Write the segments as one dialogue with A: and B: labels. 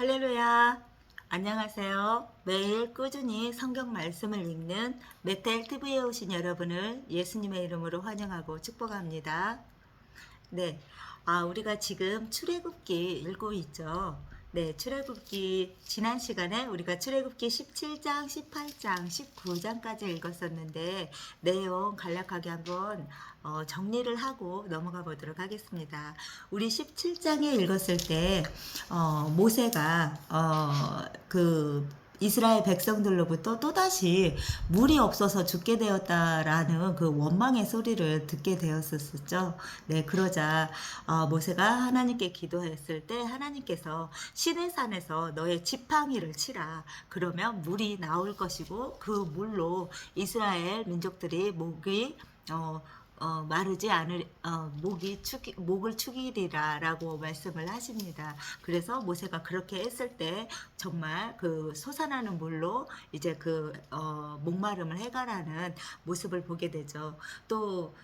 A: 할렐루야. 안녕하세요. 매일 꾸준히 성경 말씀을 읽는 메텔 TV에 오신 여러분을 예수님의 이름으로 환영하고 축복합니다. 네. 우리가 지금 출애굽기 읽고 있죠. 네, 출애굽기 지난 시간에 우리가 출애굽기 17장, 18장, 19장까지 읽었었는데 내용 간략하게 한번 정리를 하고 넘어가 보도록 하겠습니다. 우리 17장에 읽었을 때 모세가 그 이스라엘 백성들로부터 또다시 물이 없어서 죽게 되었다라는 그 원망의 소리를 듣게 되었었죠. 네, 그러자 모세가 하나님께 기도했을 때 하나님께서 시내산에서 너의 지팡이를 치라. 그러면 물이 나올 것이고 그 물로 이스라엘 민족들이 목이 마르지 않을 목을 축이리라라고 말씀을 하십니다. 그래서 모세가 그렇게 했을 때 정말 그 솟아나는 물로 이제 그 목마름을 해가라는 모습을 보게 되죠. 또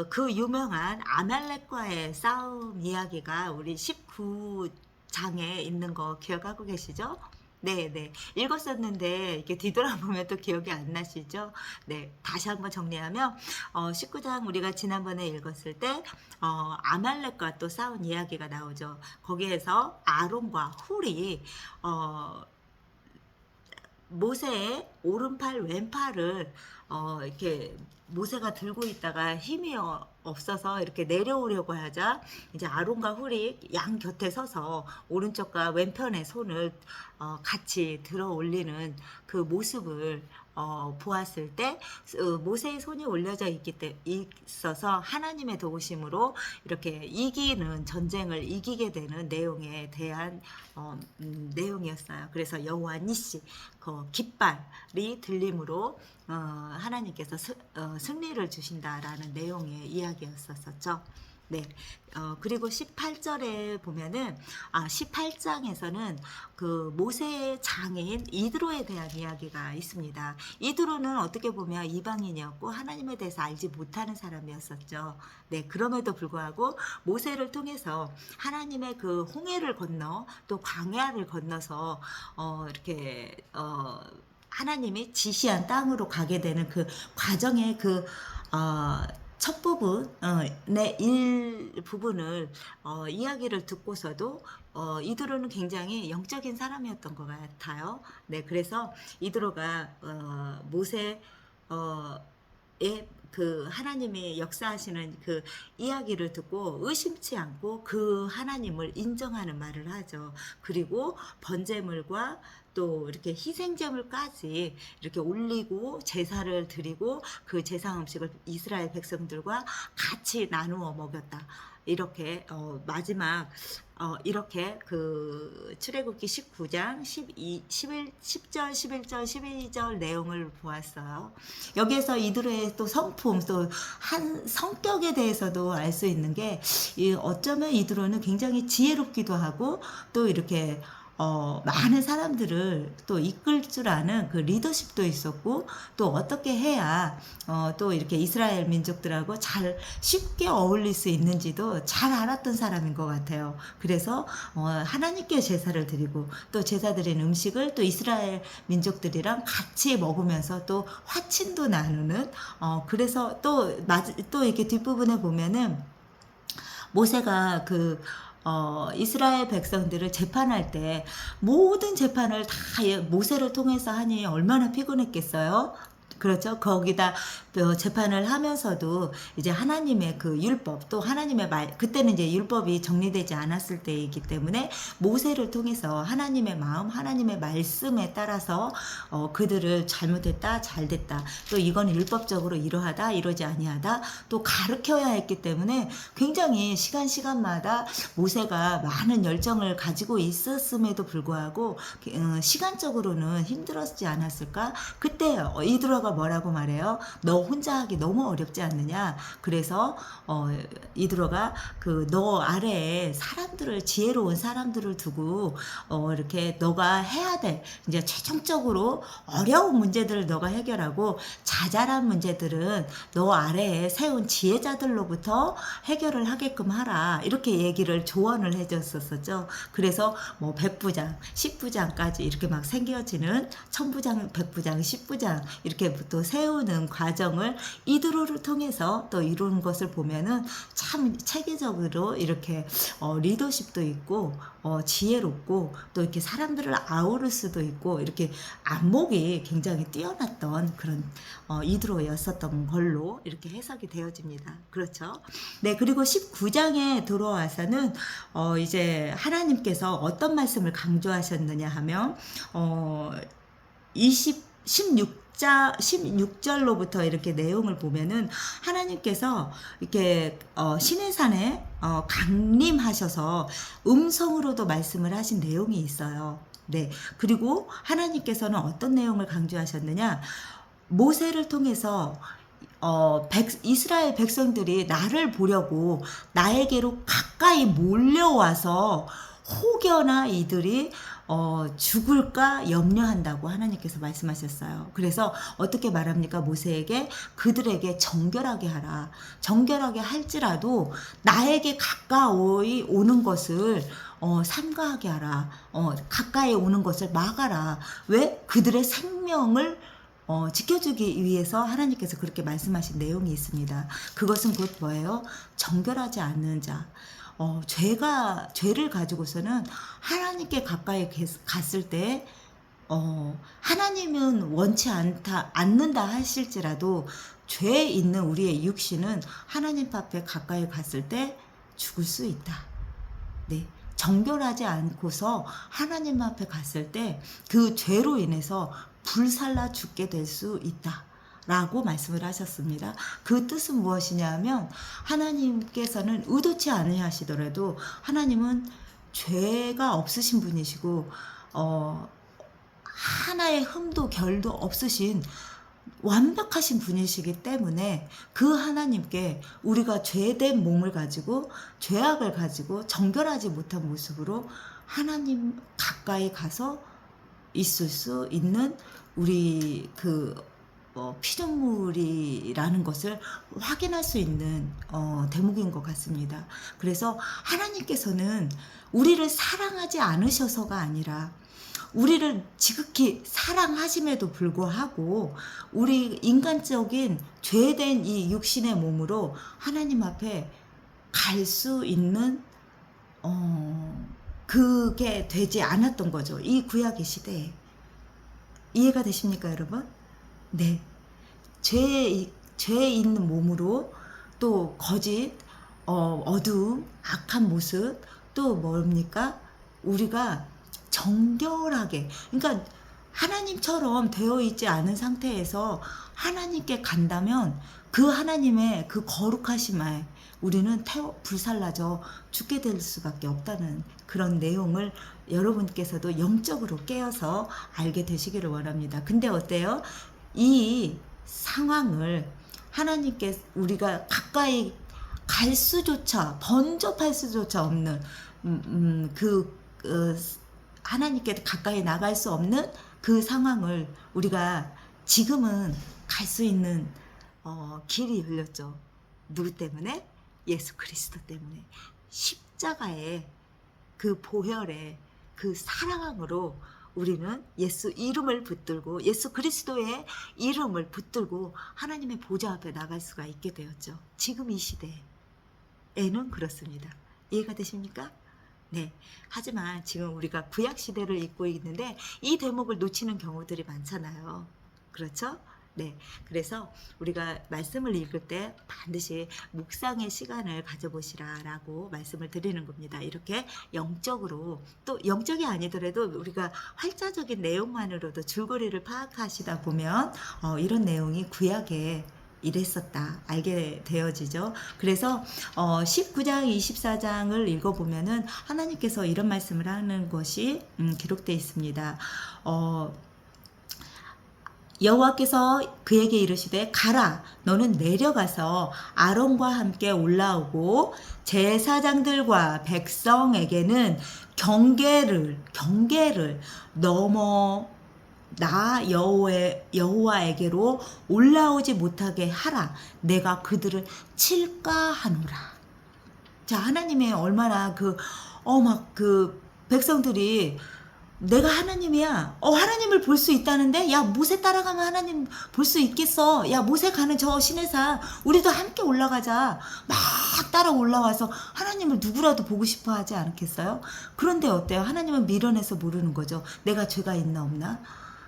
A: 그 유명한 아말렉과의 싸움 이야기가 우리 19장에 있는 거 기억하고 계시죠? 네, 네. 읽었었는데 이게 뒤돌아보면 또 기억이 안 나시죠? 네, 다시 한번 정리하면 19장 우리가 지난번에 읽었을 때 아말렉과 또 싸운 이야기가 나오죠. 거기에서 아론과 훌이 모세의 오른팔 왼팔을 이렇게 모세가 들고 있다가 힘이 없어서 이렇게 내려오려고 하자 이제 아론과 훌이 양 곁에 서서 오른쪽과 왼편의 손을 같이 들어 올리는 그 모습을 보았을 때 모세의 손이 올려져 있어서 하나님의 도우심으로 이렇게 이기는 전쟁을 이기게 되는 내용에 대한 내용이었어요. 그래서 여호와 니시 그 깃발이 들림으로 하나님께서 승리를 주신다라는 내용의 이야기였었죠. 네. 그리고 18절에 보면은 18장에서는 그 모세의 장인 이드로에 대한 이야기가 있습니다. 이드로는 어떻게 보면 이방인이었고 하나님에 대해서 알지 못하는 사람이었었죠. 네, 그럼에도 불구하고 모세를 통해서 하나님의 그 홍해를 건너 또 광야를 건너서 이렇게 하나님이 지시한 땅으로 가게 되는 그 과정의 그 첫 부분, 내 일부분을 이야기를 듣고서도 이드로는 굉장히 영적인 사람이었던 것 같아요. 네, 그래서 이드로가 모세 그 하나님이 역사하시는 그 이야기를 듣고 의심치 않고 그 하나님을 인정하는 말을 하죠. 그리고 번제물과 또 이렇게 희생제물까지 이렇게 올리고 제사를 드리고 그 제사 음식을 이스라엘 백성들과 같이 나누어 먹였다. 이렇게 마지막 이렇게 그 출애굽기 19장 10절, 11절, 12절 내용을 보았어요. 여기에서 이들의 또 성품, 또 한 성격에 대해서도 알 수 있는 게 어쩌면 이들은 굉장히 지혜롭기도 하고 또 이렇게 많은 사람들을 또 이끌 줄 아는 그 리더십도 있었고 또 어떻게 해야 또 이렇게 이스라엘 민족들하고 잘 쉽게 어울릴 수 있는지도 잘 알았던 사람인 것 같아요. 그래서 하나님께 제사를 드리고 또 제사 드린 음식을 또 이스라엘 민족들이랑 같이 먹으면서 또 화친도 나누는 그래서 또 이렇게 뒷부분에 보면은 모세가 그 이스라엘 백성들을 재판할 때 모든 재판을 다 모세를 통해서 하니 얼마나 피곤했겠어요? 그렇죠. 거기다 재판을 하면서도 이제 하나님의 그 율법 또 하나님의 말 그때는 이제 율법이 정리되지 않았을 때이기 때문에 모세를 통해서 하나님의 마음 하나님의 말씀에 따라서 그들을 잘못했다 잘됐다 또 이건 율법적으로 이러하다 이러지 아니하다 또 가르쳐야 했기 때문에 굉장히 시간마다 모세가 많은 열정을 가지고 있었음에도 불구하고 시간적으로는 힘들었지 않았을까. 그때 이드로가 이드로가 뭐라고 말해요? 너 혼자 하기 너무 어렵지 않느냐? 그래서 이드로가 그 너 아래에 사람들을, 지혜로운 사람들을 두고 이렇게 너가 해야 돼. 이제 최종적으로 어려운 문제들을 너가 해결하고 자잘한 문제들은 너 아래에 세운 지혜자들로부터 해결을 하게끔 하라. 이렇게 얘기를 조언을 해줬었죠. 그래서 뭐 100부장, 10부장까지 이렇게 막 생겨지는 1000부장, 100부장, 10부장 이렇게 또 세우는 과정을 이드로를 통해서 또 이루는 것을 보면은 참 체계적으로 이렇게 리더십도 있고 지혜롭고 또 이렇게 사람들을 아우를 수도 있고 이렇게 안목이 굉장히 뛰어났던 그런 이드로였었던 걸로 이렇게 해석이 되어집니다. 그렇죠? 네, 그리고 19장에 들어와서는 이제 하나님께서 어떤 말씀을 강조하셨느냐 하면 16절로부터 이렇게 내용을 보면은 하나님께서 이렇게 시내산에 강림하셔서 음성으로도 말씀을 하신 내용이 있어요. 네. 그리고 하나님께서는 어떤 내용을 강조하셨느냐? 모세를 통해서 이스라엘 백성들이 나를 보려고 나에게로 가까이 몰려와서 혹여나 이들이 죽을까 염려한다고 하나님께서 말씀하셨어요. 그래서 어떻게 말합니까? 모세에게 그들에게 정결하게 하라. 정결하게 할지라도 나에게 가까이 오는 것을 삼가하게 하라. 가까이 오는 것을 막아라. 왜? 그들의 생명을 지켜주기 위해서 하나님께서 그렇게 말씀하신 내용이 있습니다. 그것은 곧 뭐예요? 정결하지 않는 자. 죄를 가지고서는 하나님께 가까이 갔을 때, 하나님은 원치 않는다 하실지라도 죄 있는 우리의 육신은 하나님 앞에 가까이 갔을 때 죽을 수 있다. 네. 정결하지 않고서 하나님 앞에 갔을 때 그 죄로 인해서 불살라 죽게 될 수 있다. 라고 말씀을 하셨습니다. 그 뜻은 무엇이냐면 하나님께서는 의도치 않으시더라도 하나님은 죄가 없으신 분이시고 하나의 흠도 결도 없으신 완벽하신 분이시기 때문에 그 하나님께 우리가 죄된 몸을 가지고 죄악을 가지고 정결하지 못한 모습으로 하나님 가까이 가서 있을 수 있는 우리 피조물이라는 것을 확인할 수 있는 대목인 것 같습니다. 그래서 하나님께서는 우리를 사랑하지 않으셔서가 아니라 우리를 지극히 사랑하심에도 불구하고 우리 인간적인 죄된 이 육신의 몸으로 하나님 앞에 갈 수 있는 그게 되지 않았던 거죠. 이 구약의 시대에. 이해가 되십니까, 여러분? 네. 죄 있는 몸으로 또 거짓, 어두움, 악한 모습, 또 뭡니까? 우리가 정결하게, 그러니까 하나님처럼 되어 있지 않은 상태에서 하나님께 간다면 그 하나님의 그 거룩하심에 우리는 불살라져 죽게 될 수밖에 없다는 그런 내용을 여러분께서도 영적으로 깨어서 알게 되시기를 원합니다. 근데 어때요? 이 상황을 하나님께 우리가 가까이 갈 수조차 번접할 수조차 없는 하나님께 가까이 나갈 수 없는 그 상황을 우리가 지금은 갈 수 있는 길이 열렸죠. 누구 때문에? 예수 그리스도 때문에. 십자가의 그 보혈의 그 사랑으로 우리는 예수 이름을 붙들고 예수 그리스도의 이름을 붙들고 하나님의 보좌 앞에 나갈 수가 있게 되었죠. 지금 이 시대에는 그렇습니다. 이해가 되십니까? 네. 하지만 지금 우리가 구약 시대를 읽고 있는데 이 대목을 놓치는 경우들이 많잖아요. 그렇죠? 네. 그래서 우리가 말씀을 읽을 때 반드시 묵상의 시간을 가져보시라라고 말씀을 드리는 겁니다. 이렇게 영적으로, 또 영적이 아니더라도 우리가 활자적인 내용만으로도 줄거리를 파악하시다 보면 이런 내용이 구약에 이랬었다 알게 되어지죠. 그래서 19장 24장을 읽어보면은 하나님께서 이런 말씀을 하는 것이 기록되어 있습니다. 여호와께서 그에게 이르시되 가라 너는 내려가서 아론과 함께 올라오고 제사장들과 백성에게는 경계를 넘어 나 여호와에게로 올라오지 못하게 하라. 내가 그들을 칠까 하노라. 자, 하나님의 얼마나 막 백성들이 내가 하나님이야. 하나님을 볼 수 있다는데? 야, 모세 따라가면 하나님 볼 수 있겠어. 야, 모세 가는 저 시내산 우리도 함께 올라가자. 막 따라 올라와서 하나님을 누구라도 보고 싶어 하지 않겠어요? 그런데 어때요? 하나님은 미련해서 모르는 거죠. 내가 죄가 있나 없나?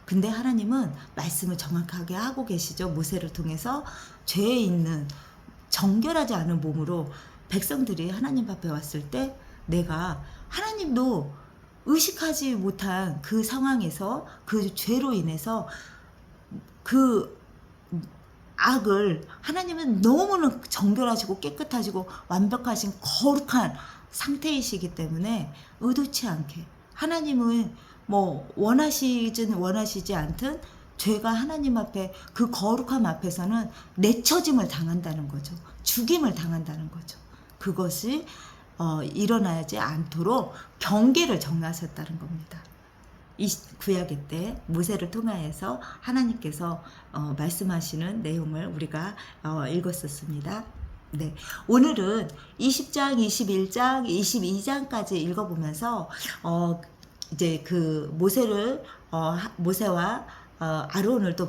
A: 근데 하나님은 말씀을 정확하게 하고 계시죠. 모세를 통해서 죄에 있는 정결하지 않은 몸으로 백성들이 하나님 앞에 왔을 때 내가 하나님도 의식하지 못한 그 상황에서 그 죄로 인해서 그 악을 하나님은 너무나 정결하시고 깨끗하시고 완벽하신 거룩한 상태이시기 때문에 의도치 않게 하나님은 뭐 원하시지 않든 죄가 하나님 앞에 그 거룩함 앞에서는 내처짐을 당한다는 거죠. 죽임을 당한다는 거죠. 그것이 일어나지 않도록 경계를 정하셨다는 겁니다. 이 구약의 때 모세를 통하여서 하나님께서 말씀하시는 내용을 우리가 읽었었습니다. 네, 오늘은 20장, 21장, 22장까지 읽어보면서 이제 그 모세와 아론을 또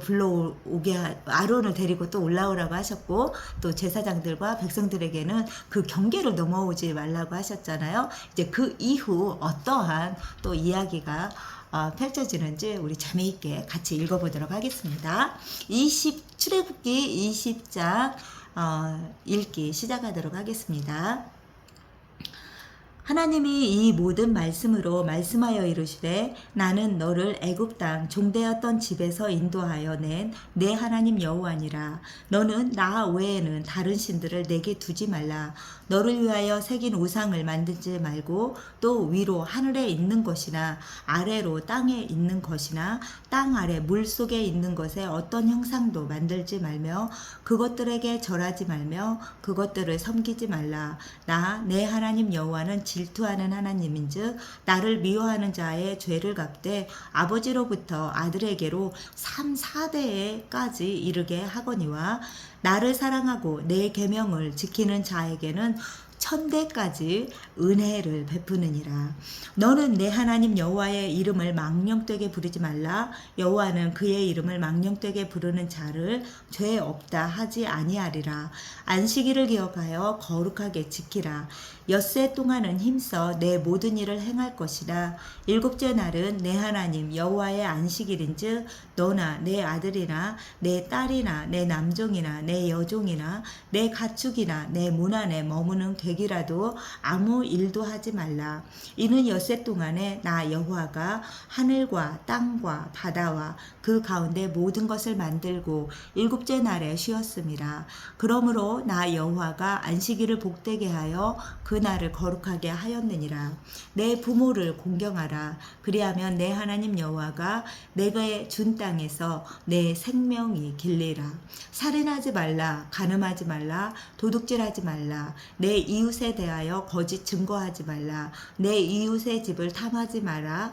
A: 아론을 데리고 또 올라오라고 하셨고, 또 제사장들과 백성들에게는 그 경계를 넘어오지 말라고 하셨잖아요. 이제 그 이후 어떠한 또 이야기가 펼쳐지는지 우리 재미있게 같이 읽어보도록 하겠습니다. 출애굽기 20장 읽기 시작하도록 하겠습니다. 하나님이 이 모든 말씀으로 말씀하여 이르시되 나는 너를 애굽 땅 종되었던 집에서 인도하여 낸 내 하나님 여호와니라. 너는 나 외에는 다른 신들을 내게 두지 말라. 너를 위하여 새긴 우상을 만들지 말고 또 위로 하늘에 있는 것이나 아래로 땅에 있는 것이나 땅 아래 물 속에 있는 것에 어떤 형상도 만들지 말며 그것들에게 절하지 말며 그것들을 섬기지 말라. 나 내 하나님 여호와는 질투하는 하나님인즉 나를 미워하는 자의 죄를 갚되 아버지로부터 아들에게로 3, 4대에까지 이르게 하거니와 나를 사랑하고 내 계명을 지키는 자에게는 1000대까지 은혜를 베푸느니라. 너는 내 하나님 여호와의 이름을 망령되게 부르지 말라. 여호와는 그의 이름을 망령되게 부르는 자를 죄 없다 하지 아니하리라. 안식일을 기억하여 거룩하게 지키라. 엿새 동안은 힘써 내 모든 일을 행할 것이라. 일곱째 날은 내 하나님 여호와의 안식일인즉 너나 내 아들이나 내 딸이나 내 남종이나 내 여종이나 내 가축이나 내 문 안에 머무는 객이라도 아무 일도 하지 말라. 이는 엿새 동안에 나 여호와가 하늘과 땅과 바다와 그 가운데 모든 것을 만들고 일곱째 날에 쉬었음이라. 그러므로 나 여호와가 안식일을 복되게 하여 그 날을 거룩하게 하였느니라. 내 부모를 공경하라. 그리하면 내 하나님 여호와가 내가 준 땅에서 내 생명이 길리라. 살인하지 말라. 간음하지 말라. 도둑질하지 말라. 내 이웃에 대하여 거짓 증거하지 말라. 내 이웃의 집을 탐하지 마라.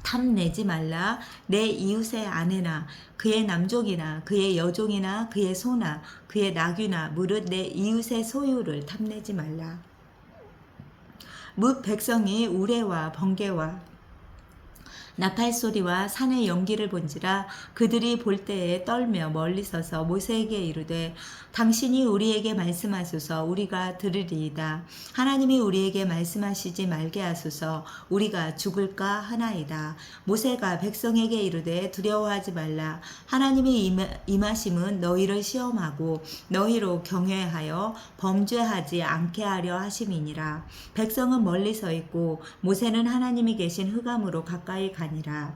A: 탐내지 말라. 내 이웃의 아내나 그의 남종이나 그의 여종이나 그의 소나 그의 나귀나 무릇 내 이웃의 소유를 탐내지 말라. 뭇 백성이 우레와 번개와 나팔 소리와 산의 연기를 본지라. 그들이 볼 때에 떨며 멀리 서서 모세에게 이르되 당신이 우리에게 말씀하소서 우리가 들으리이다. 하나님이 우리에게 말씀하시지 말게 하소서 우리가 죽을까 하나이다. 모세가 백성에게 이르되 두려워하지 말라. 하나님이 임하심은 너희를 시험하고 너희로 경외하여 범죄하지 않게 하려 하심이니라. 백성은 멀리 서 있고 모세는 하나님이 계신 흑암으로 가까이 가니라.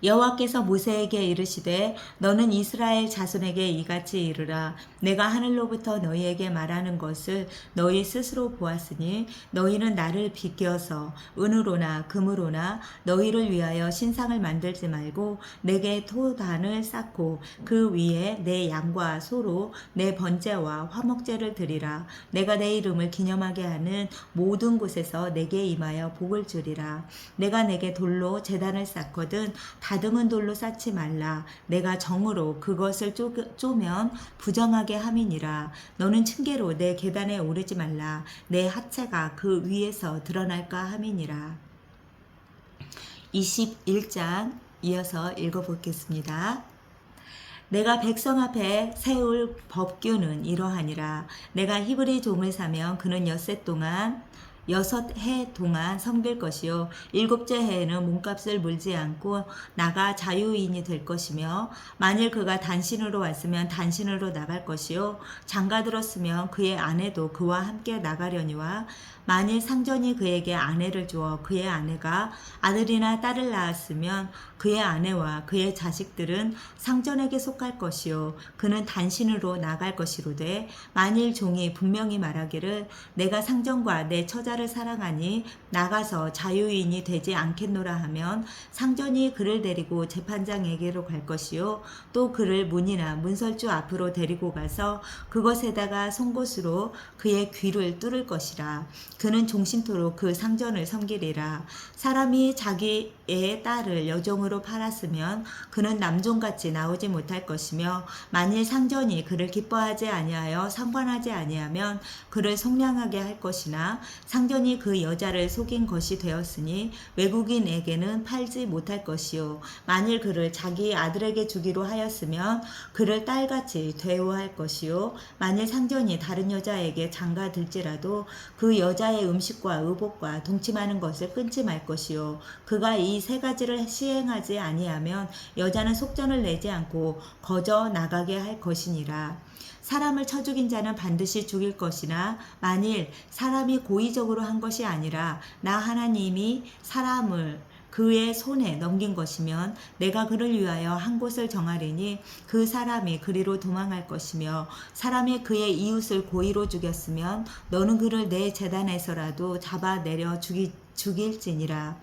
A: 여호와께서 모세에게 이르시되 너는 이스라엘 자손에게 이같이 이르라. 내가 하늘로부터 너희에게 말하는 것을 너희 스스로 보았으니 너희는 나를 비껴서 은으로나 금으로나 너희를 위하여 신상을 만들지 말고 내게 토단을 쌓고 그 위에 내 양과 소로 내 번제와 화목제를 드리라. 내가 내 이름을 기념하게 하는 모든 곳에서 내게 임하여 복을 주리라. 내가 내게 돌로 제단을 쌓거든 다듬은 돌로 쌓지 말라. 내가 정으로 그것을 쪼면 부정하게 함이니라. 너는 층계로 내 계단에 오르지 말라. 내 하체가 그 위에서 드러날까 함이니라. 21장 이어서 읽어보겠습니다. 내가 백성 앞에 세울 법규는 이러하니라. 내가 히브리 종을 사면 그는 여섯 해 동안 섬길 것이요 일곱째 해에는 몸값을 물지 않고 나가 자유인이 될 것이며 만일 그가 단신으로 왔으면 단신으로 나갈 것이요 장가 들었으면 그의 아내도 그와 함께 나가려니와 만일 상전이 그에게 아내를 주어 그의 아내가 아들이나 딸을 낳았으면 그의 아내와 그의 자식들은 상전에게 속할 것이요 그는 단신으로 나갈 것이로되 만일 종이 분명히 말하기를 내가 상전과 내 처자를 사랑하니 나가서 자유인이 되지 않겠노라 하면 상전이 그를 데리고 재판장에게로 갈 것이요 또 그를 문이나 문설주 앞으로 데리고 가서 그것에다가 송곳으로 그의 귀를 뚫을 것이라. 그는 종신토록 그 상전을 섬기리라. 사람이 자기의 딸을 여종으로 팔았으면 그는 남종같이 나오지 못할 것이며 만일 상전이 그를 기뻐하지 아니하여 상관하지 아니하면 그를 속량하게 할 것이나 상전이 그 여자를 속인 것이 되었으니 외국인에게는 팔지 못할 것이요 만일 그를 자기 아들에게 주기로 하였으면 그를 딸같이 대우할 것이요 만일 상전이 다른 여자에게 장가들지라도 그 여자의 음식과 의복과 동침하는 것을 끊지 말 것이요 그가 이 세 가지를 시행하지 아니하면 여자는 속전을 내지 않고 거저 나가게 할 것이니라. 사람을 쳐 죽인 자는 반드시 죽일 것이나 만일 사람이 고의적으로 한 것이 아니라 나 하나님이 사람을 그의 손에 넘긴 것이면 내가 그를 위하여 한 곳을 정하리니 그 사람이 그리로 도망할 것이며 사람이 그의 이웃을 고의로 죽였으면 너는 그를 내 제단에서라도 잡아내려 죽일지니라.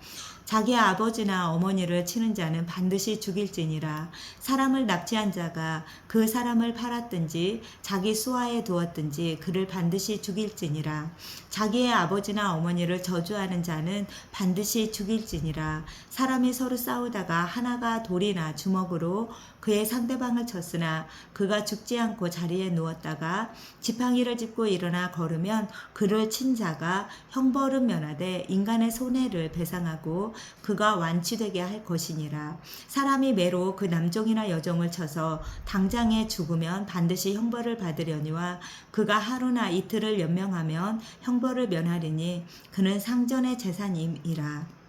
A: 자기 아버지나 어머니를 치는 자는 반드시 죽일지니라. 사람을 납치한 자가 그 사람을 팔았든지 자기 수하에 두었든지 그를 반드시 죽일지니라. 자기의 아버지나 어머니를 저주하는 자는 반드시 죽일지니라. 사람이 서로 싸우다가 하나가 돌이나 주먹으로 그의 상대방을 쳤으나 그가 죽지 않고 자리에 누웠다가 지팡이를 짚고 일어나 걸으면 그를 친 자가 형벌은 면하되 인간의 손해를 배상하고 그가 완치되게 할 것이니라. 사람이 매로 그 남종이나 여종을 쳐서 당장에 죽으면 반드시 형벌을 받으려니와 그가 하루나 이틀을 연명하면 형벌을 면하리니 그는 상전의 재산임이라.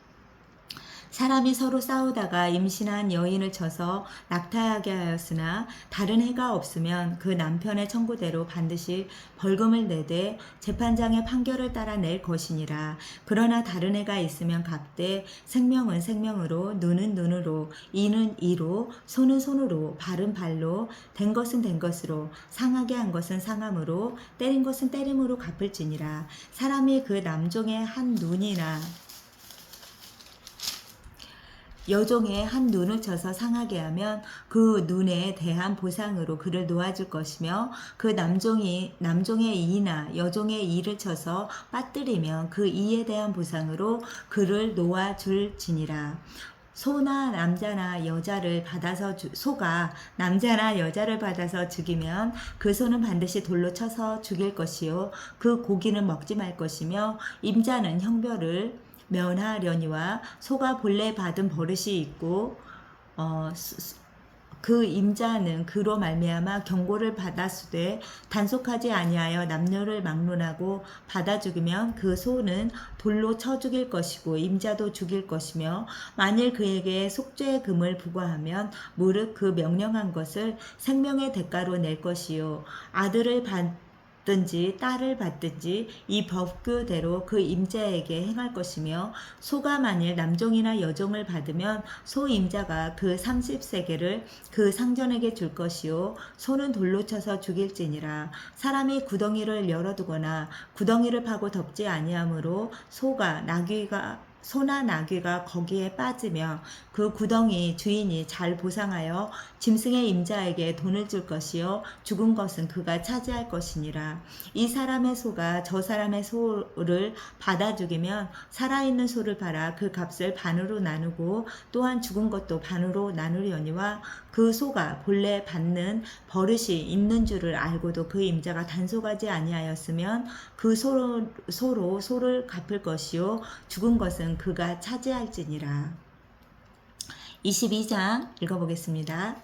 A: 사람이 서로 싸우다가 임신한 여인을 쳐서 낙타하게 하였으나 다른 해가 없으면 그 남편의 청구대로 반드시 벌금을 내되 재판장의 판결을 따라 낼 것이니라. 그러나 다른 해가 있으면 각대 생명은 생명으로 눈은 눈으로 이는 이로 손은 손으로 발은 발로 된 것은 된 것으로 상하게 한 것은 상함으로 때린 것은 때림으로 갚을지니라. 사람이 그 남종의 한 눈이나 여종의 한 눈을 쳐서 상하게 하면 그 눈에 대한 보상으로 그를 놓아줄 것이며 그 남종의 이나 여종의 이를 쳐서 빠뜨리면 그 이에 대한 보상으로 그를 놓아줄지니라. 소가 남자나 여자를 받아서 죽이면 그 소는 반드시 돌로 쳐서 죽일 것이요 그 고기는 먹지 말 것이며 임자는 형벌을 면하려니와 소가 본래 받은 버릇이 있고 그 임자는 그로 말미암아 경고를 받았으되 단속하지 아니하여 남녀를 막론하고 받아 죽이면 그 소는 돌로 쳐 죽일 것이고 임자도 죽일 것이며 만일 그에게 속죄의 금을 부과하면 무릇 그 명령한 것을 생명의 대가로 낼 것이요 아들을 든지 딸을 받든지 이 법규대로 그 임자에게 행할 것이며 소가 만일 남종이나 여종을 받으면 소 임자가 그 30세겔을 그 상전에게 줄 것이요 소는 돌로 쳐서 죽일지니라. 사람이 구덩이를 열어두거나 구덩이를 파고 덮지 아니하므로 소나 나귀가 거기에 빠지며 그 구덩이 주인이 잘 보상하여 짐승의 임자에게 돈을 줄 것이요 죽은 것은 그가 차지할 것이니라. 이 사람의 소가 저 사람의 소를 받아 죽이면 살아있는 소를 팔아 그 값을 반으로 나누고 또한 죽은 것도 반으로 나누려니와 그 소가 본래 받는 버릇이 있는 줄을 알고도 그 임자가 단속하지 아니하였으면 그 소로 소를 갚을 것이요 죽은 것은 그가 차지할지니라. 22장 읽어보겠습니다.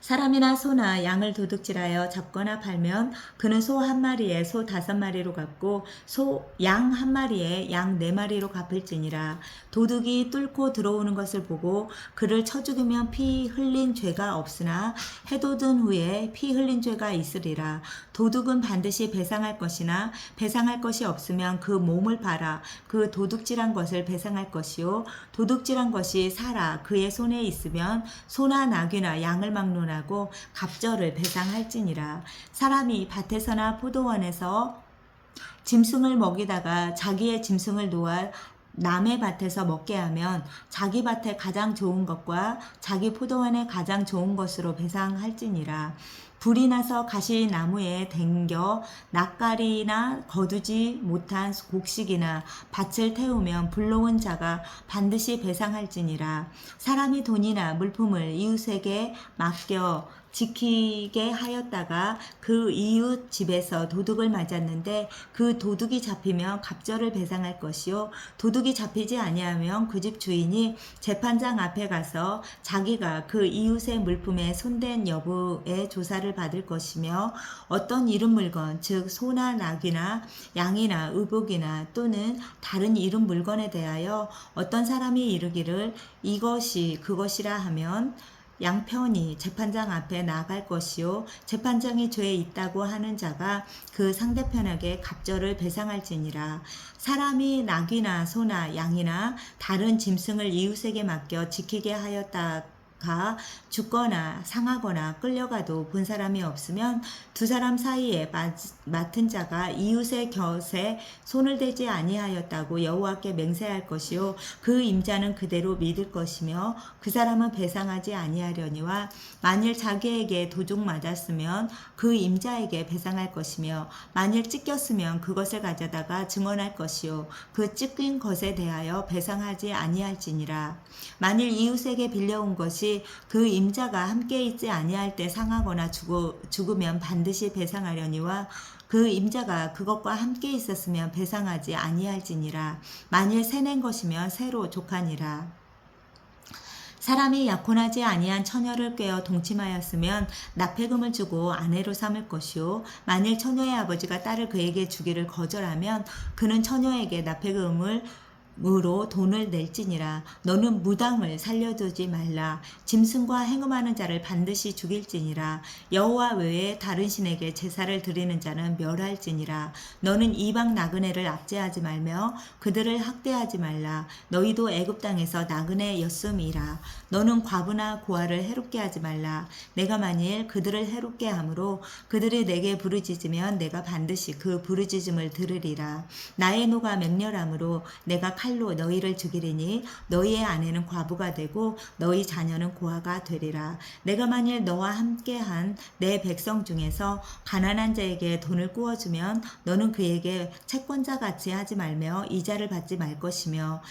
A: 사람이나 소나 양을 도둑질하여 잡거나 팔면 그는 소 한 마리에 소 5마리로 갚고 양 한 마리에 양 4마리로 갚을지니라. 도둑이 뚫고 들어오는 것을 보고 그를 쳐 죽이면 피 흘린 죄가 없으나 해돋은 후에 피 흘린 죄가 있으리라. 도둑은 반드시 배상할 것이나 배상할 것이 없으면 그 몸을 팔아 그 도둑질한 것을 배상할 것이요 도둑질한 것이 살아 그의 손에 있으면 소나 나귀나 양을 막론하고 갑절을 배상할지니라. 사람이 밭에서나 포도원에서 짐승을 먹이다가 자기의 짐승을 놓아 남의 밭에서 먹게 하면 자기 밭에 가장 좋은 것과 자기 포도원에 가장 좋은 것으로 배상할지니라. 불이 나서 가시나무에 댕겨 낯가리나 거두지 못한 곡식이나 밭을 태우면 불러온 자가 반드시 배상할지니라. 사람이 돈이나 물품을 이웃에게 맡겨 지키게 하였다가 그 이웃 집에서 도둑을 맞았는데 그 도둑이 잡히면 갑절을 배상할 것이요 도둑이 잡히지 아니하면 그 집 주인이 재판장 앞에 가서 자기가 그 이웃의 물품에 손댄 여부의 조사를 받을 것이며 어떤 잃은 물건 즉 소나 나귀나 양이나 의복이나 또는 다른 잃은 물건에 대하여 어떤 사람이 이르기를 이것이 그것이라 하면 양편이 재판장 앞에 나갈 것이요 재판장이 죄에 있다고 하는 자가 그 상대편에게 갑절을 배상할지니라. 사람이 나귀나 소나 양이나 다른 짐승을 이웃에게 맡겨 지키게 하였다가 죽거나 상하거나 끌려가도 본 사람이 없으면 두 사람 사이에 맡은 자가 이웃의 곁에 손을 대지 아니하였다고 여호와께 맹세할 것이요 그 임자는 그대로 믿을 것이며 그 사람은 배상하지 아니하려니와 만일 자기에게 도둑 맞았으면 그 임자에게 배상할 것이며 만일 찢겼으면 그것을 가져다가 증언할 것이요 그 찢긴 것에 대하여 배상하지 아니할지니라. 만일 이웃에게 빌려온 것이 그 임자가 함께 있지 아니할 때 상하거나 죽으면 반드시 배상하려니와 그 임자가 그것과 함께 있었으면 배상하지 아니할지니라. 만일 새낸 것이면 새로 족하니라. 사람이 약혼하지 아니한 처녀를 꿰어 동침하였으면 납폐금을 주고 아내로 삼을 것이요 만일 처녀의 아버지가 딸을 그에게 주기를 거절하면 그는 처녀에게 납폐금을 으로 돈을 낼지니라. 너는 무당을 살려두지 말라. 짐승과 행음하는 자를 반드시 죽일지니라. 여호와 외에 다른 신에게 제사를 드리는 자는 멸할지니라. 너는 이방 나그네를 압제하지 말며 그들을 학대하지 말라. 너희도 애굽 땅에서 나그네였음이라. 너는 과부나 고아를 해롭게 하지 말라. 내가 만일 그들을 해롭게 함으로 그들이 내게 부르짖으면 내가 반드시 그 부르짖음을 들으리라. 나의 노가 맹렬함으로 내가 칼로 너희를 죽이리니 너희의 아내는 과부가 되고 너희 자녀는 고아가 되리라. 내가 만일 너와 함께한 내 백성 중에서 가난한 자에게 돈을 꾸어주면 너는 그에게 채권자 같이 하지 말며 이자를 받지 말 것이며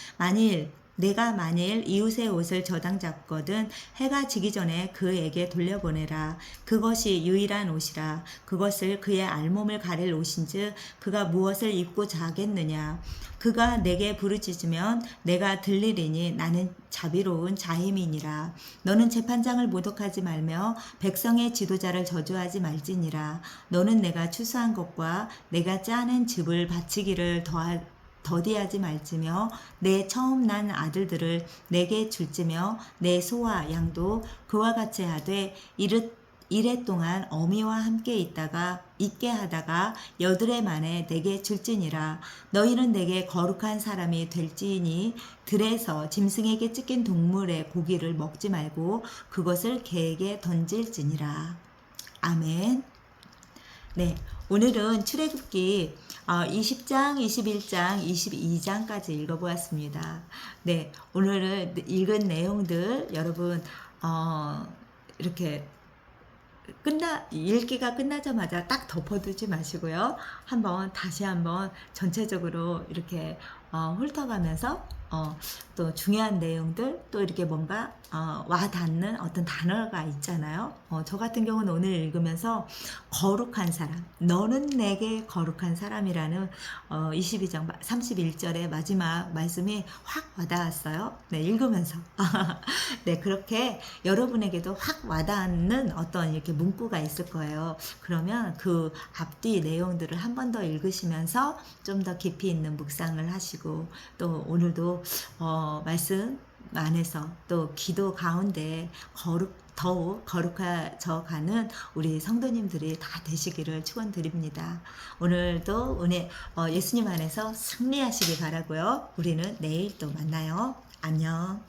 A: 내가 만일 이웃의 옷을 저당 잡거든 해가 지기 전에 그에게 돌려보내라. 그것이 유일한 옷이라. 그것을 그의 알몸을 가릴 옷인즉 그가 무엇을 입고 자겠느냐. 그가 내게 부르짖으면 내가 들리리니 나는 자비로운 자임이니라. 너는 재판장을 모독하지 말며 백성의 지도자를 저주하지 말지니라. 너는 내가 추수한 것과 내가 짜낸 즙을 바치기를 더디하지 말지며 내 처음 난 아들들을 내게 줄지며 내 소와 양도 그와 같이 하되 이래 동안 어미와 함께 있게 하다가 여드레 만에 내게 줄지니라. 너희는 내게 거룩한 사람이 될지니 들에서 짐승에게 찢긴 동물의 고기를 먹지 말고 그것을 개에게 던질지니라. 아멘. 네, 오늘은 출애굽기 20장, 21장, 22장까지 읽어보았습니다. 네, 오늘 읽은 내용들 여러분 이렇게 읽기가 끝나자마자 딱 덮어두지 마시고요. 다시 한번 전체적으로 이렇게 훑어가면서 또 중요한 내용들 또 이렇게 뭔가 와닿는 어떤 단어가 있잖아요. 저 같은 경우는 오늘 읽으면서 거룩한 사람, 너는 내게 거룩한 사람이라는 22장 31절의 마지막 말씀이 확 와닿았어요. 네, 읽으면서 네, 그렇게 여러분에게도 확 와닿는 어떤 이렇게 문구가 있을 거예요. 그러면 그 앞뒤 내용들을 한 번 더 읽으시면서 좀 더 깊이 있는 묵상을 하시고 또 오늘도 말씀 안에서 또 기도 가운데 더욱 거룩해져 가는 우리 성도님들이 다 되시기를 축원드립니다. 오늘도 예수님 안에서 승리하시기 바라고요. 우리는 내일 또 만나요. 안녕.